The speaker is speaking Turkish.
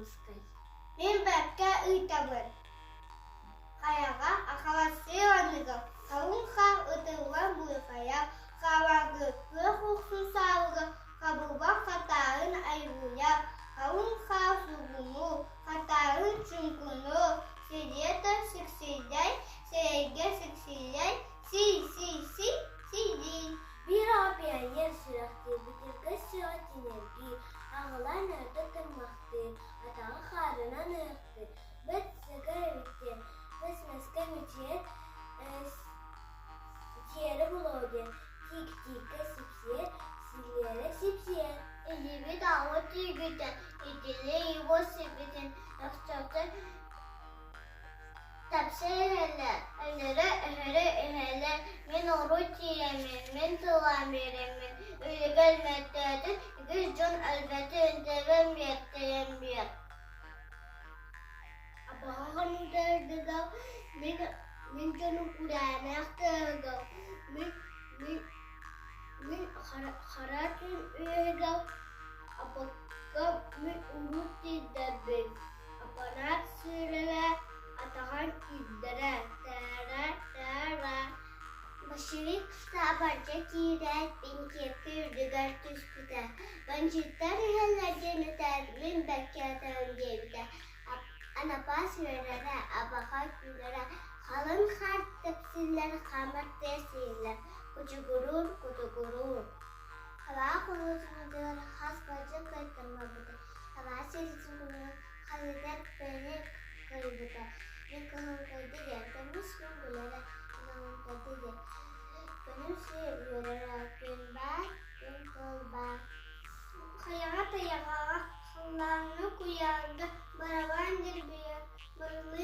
Ускай. Мен бәккә ыйтабын. Каяга акаласы аныгы. Кавунха ытылган буйкая. Кавагы көхуксун саугы. Кабылба катарын айгуя. Кавунха сугуну. Катарын чункуну. Сидета сиксидай. Сереге сиксидай. Si. Bir abiye yer sürekti, bitirge sürekti nergi. Ağlar nerede tırmaktı, atağı karına nırktı. Bet sigara bitti, bes meske mütiye, tiyeri buluydu. Tik sipsiye, silyere sipsiye. Ejibi davet yigiten. İdili yuva sibitin. Yakçakta tepsilerle. Ehere. Men oruç yiyemin. Men tılan veremin. Öyle gelmektedir. Güz can elbette öndevem yetteyem bir. Abağın derdiga. Men canım kulağına yaktıga. Men haratın üyega. Abakka men uruti debbin. Aparat sürele. Atahan kiddere. Tara. Başarı kısa barca kiret. Beni kepirdi gartüs püter. Ben cidden heller cenneter. Min bekkaten gebde. Ana pas verere. Abakat gülere. Kalın kart tepsiller. Kamat tesiller. Kutu gurur. Hava konusunu diyor. Has bacak kayıtlarına budur. Hava serisi bunu. Hazreder beni kayıbıdır. Ne kalın kaydı geldemiş gülere. Benim yürüyerek gün kolba. Kayağa, kulağını kuyandı, barabandır bir, barılı